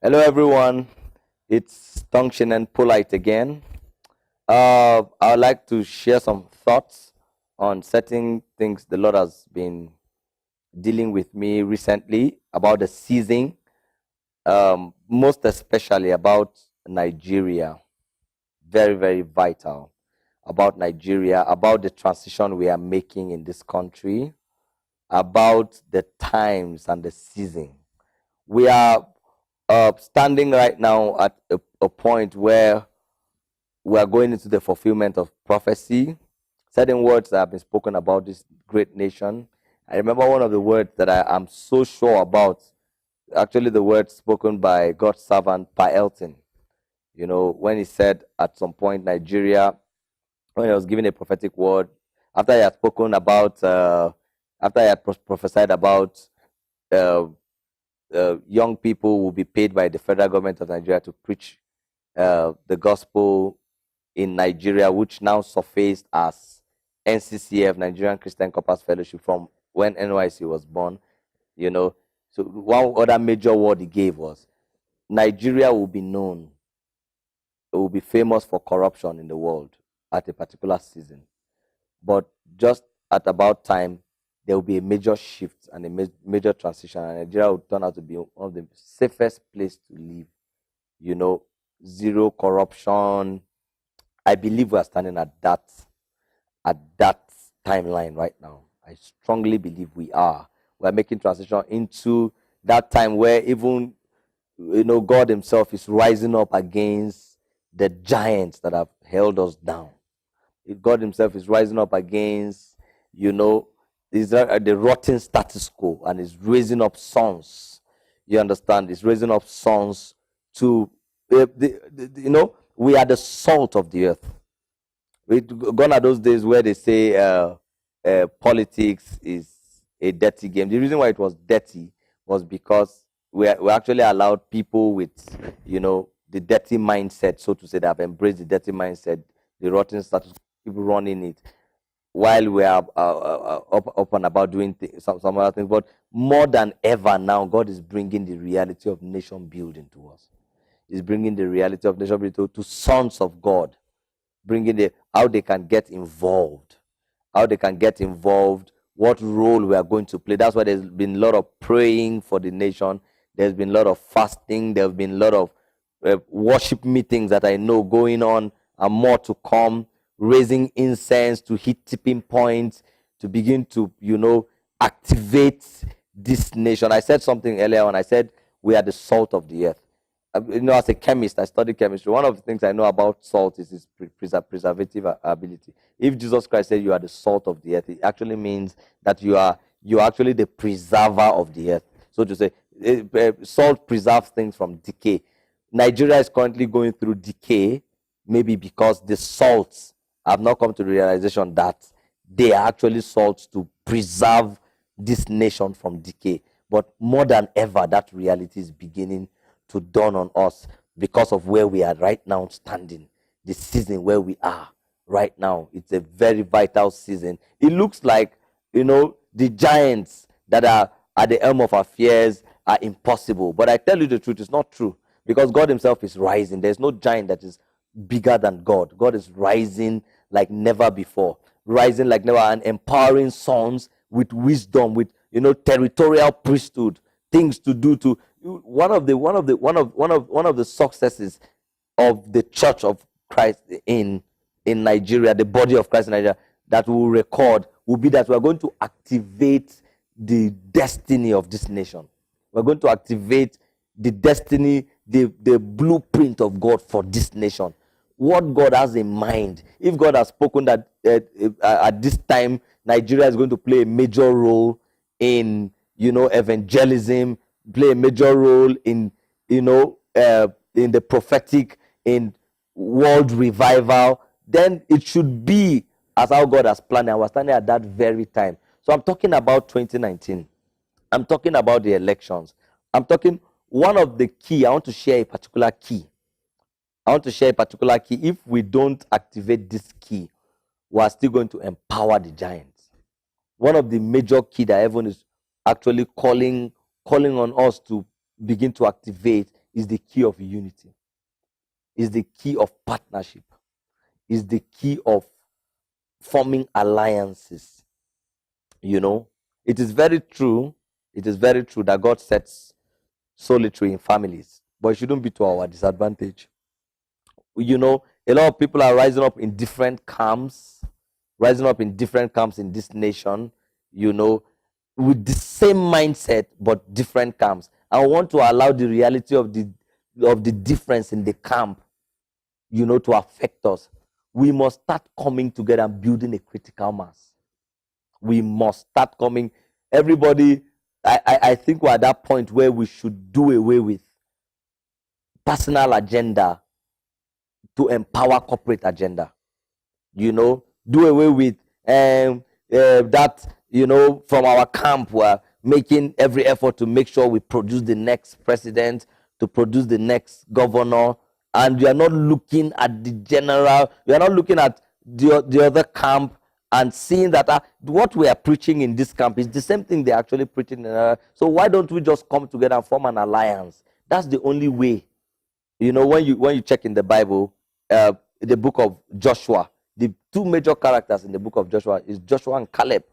Hello, everyone. It's Tongshinen Polite again. I would like to share some thoughts on certain things the Lord has been dealing with me recently about the season, most especially about Nigeria. Very, very vital about Nigeria, about the transition we are making in this country, about the times and the season. We are standing right now at a point where we are going into the fulfillment of prophecy. Certain words that have been spoken about this great nation. I remember one of the words that I am so sure about, actually, the word spoken by God's servant, Pa Elton. You know, when he said at some point, Nigeria, when he was giving a prophetic word, after he had spoken about, after he had prophesied about uh, young people will be paid by the federal government of Nigeria to preach the gospel in Nigeria, which now surfaced as NCCF, Nigerian Christian Corpus Fellowship, from when NYC was born. You know, so one other major word he gave was Nigeria will be known, it will be famous for corruption in the world at a particular season. But just at about time, there will be a major shift and a major transition, and Nigeria will turn out to be one of the safest place to live. You know, zero corruption. I believe we are standing at that timeline right now. I strongly believe we are. We're making transition into that time where even God Himself is rising up against the giants that have held us down. God Himself is rising up against, is the rotten status quo, and is raising up sons. You understand? He's raising up sons to, we are the salt of the earth. Gone are those days where they say politics is a dirty game. The reason why it was dirty was because we actually allowed people with, the dirty mindset, so to say, that have embraced the dirty mindset, the rotten status, people running it, while we are up and about doing some other things. But more than ever now, God is bringing the reality of nation building to us. He's bringing the reality of nation building to sons of God, bringing how they can get involved, what role we are going to play. That's why there's been a lot of praying for the nation. There's been a lot of fasting. There's been a lot of worship meetings that I know going on, and more to come, raising incense to hit tipping points, to begin to, activate this nation. I said something earlier on. I said we are the salt of the earth. As a chemist, I study chemistry. One of the things I know about salt is its preservative ability. If Jesus Christ said you are the salt of the earth, it actually means that you are actually the preserver of the earth. So to say, salt preserves things from decay. Nigeria is currently going through decay, maybe because the salts have not come to the realization that they are actually salts to preserve this nation from decay. But more than ever, that reality is beginning to dawn on us because of where we are right now standing, the season where we are right now. It's a very vital season. It looks like, the giants that are at the helm of affairs are impossible. But I tell you the truth, it's not true, because God Himself is rising. There's no giant that is bigger than God. God is rising like never before, rising like never, and empowering sons with wisdom, with territorial priesthood, things to do. To one of the successes of the Church of Christ in Nigeria, the body of Christ in Nigeria, that we will record will be that we are going to activate the destiny of this nation. We're going to activate the destiny, the blueprint of God for this nation. What God has in mind. If God has spoken that at this time Nigeria is going to play a major role in evangelism, play a major role in the prophetic, in world revival, then it should be as how God has planned. And we're standing at that very time. So I'm talking about 2019. I'm talking about the elections. I'm talking one of the key. I want to share a particular key. If we don't activate this key, we are still going to empower the giants. One of the major key that heaven is actually calling on us to begin to activate is the key of unity, is the key of partnership, is the key of forming alliances. It is very true. It is very true that God sets solitary in families, but it shouldn't be to our disadvantage. A lot of people are rising up in different camps, in this nation, with the same mindset but different camps. I want to allow the reality of the difference in the camp, to affect us. We must start coming together and building a critical mass. We must start coming. Everybody, I think we're at that point where we should do away with personal agenda to empower corporate agenda. Do away with that. From our camp, we're making every effort to make sure we produce the next president, to produce the next governor, and you are not looking at the general. You are not looking at the other camp and seeing that what we are preaching in this camp is the same thing they're actually preaching in another. So why don't we just come together and form an alliance? That's the only way. When you check in the Bible, the book of Joshua, the two major characters in the book of Joshua is Joshua and Caleb.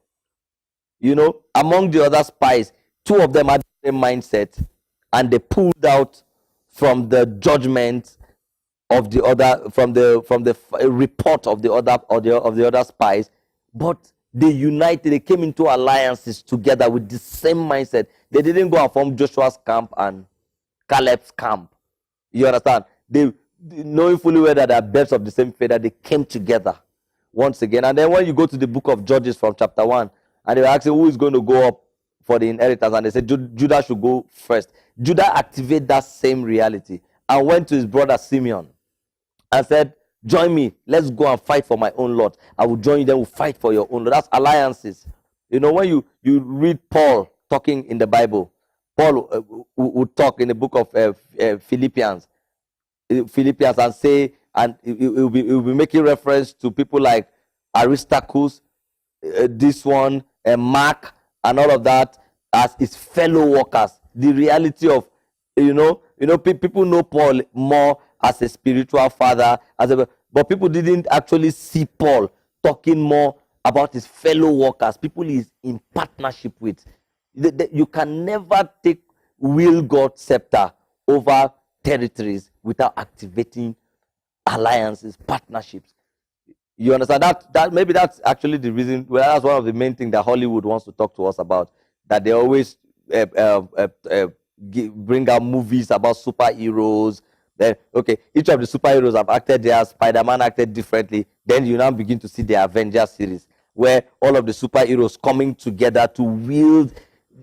Among the other spies, two of them had the same mindset, and they pulled out from the judgment of the other, from the report of the other spies, but they united. They came into alliances together with the same mindset. They didn't go and form Joshua's camp and Caleb's camp. You understand? They, knowing fully well that they are birds of the same feather, they came together once again. And then when you go to the book of Judges from chapter 1, and they were asking who is going to go up for the inheritance, and they said Judah should go first. Judah activated that same reality and went to his brother Simeon and said, join me, let's go and fight for my own lot. I will join you, then we'll fight for your own lot. That's alliances. When you read Paul talking in the Bible, Paul would talk in the book of Philippians and say, and he will be making reference to people like Aristarchus, this one, Mark, and all of that as his fellow workers. The reality of, people know Paul more as a spiritual father, but people didn't actually see Paul talking more about his fellow workers, people he's in partnership with. You can never wield God's scepter over territories without activating alliances, partnerships. You understand that maybe that's actually the reason. Well, that's one of the main things that Hollywood wants to talk to us about. That they always bring out movies about superheroes. Then each of the superheroes have acted there. Spider-Man acted differently. Then you now begin to see the Avengers series, where all of the superheroes coming together to wield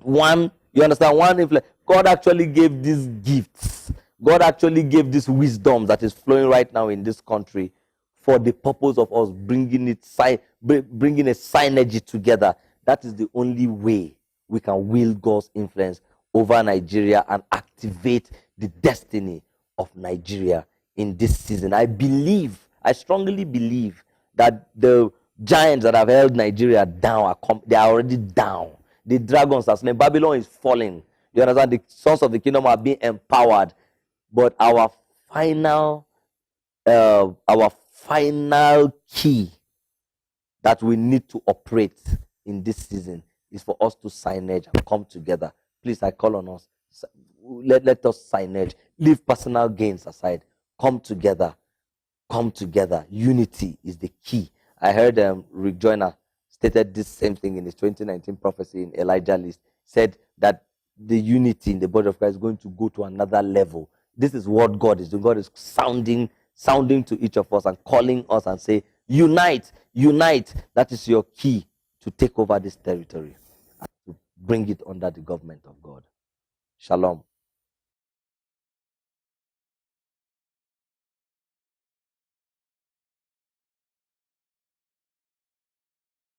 one. You understand? One influence. God actually gave these gifts. God actually gave this wisdom that is flowing right now in this country for the purpose of us bringing a synergy together. That is the only way we can wield God's influence over Nigeria and activate the destiny of Nigeria in this season. I strongly believe that the giants that have held Nigeria down, they are already down. The dragons are slain. Babylon is falling. You understand? The sons of the kingdom are being empowered. But our final key that we need to operate in this season is for us to signage and come together. Please, I call on us. Let us signage. Leave personal gains aside. Come together. Come together. Unity is the key. I heard Rick Joyner stated this same thing in his 2019 prophecy in Elijah List. Said that the unity in the body of Christ is going to go to another level. This is what God is doing. God is sounding to each of us and calling us and say, unite. That is your key to take over this territory and to bring it under the government of God. Shalom.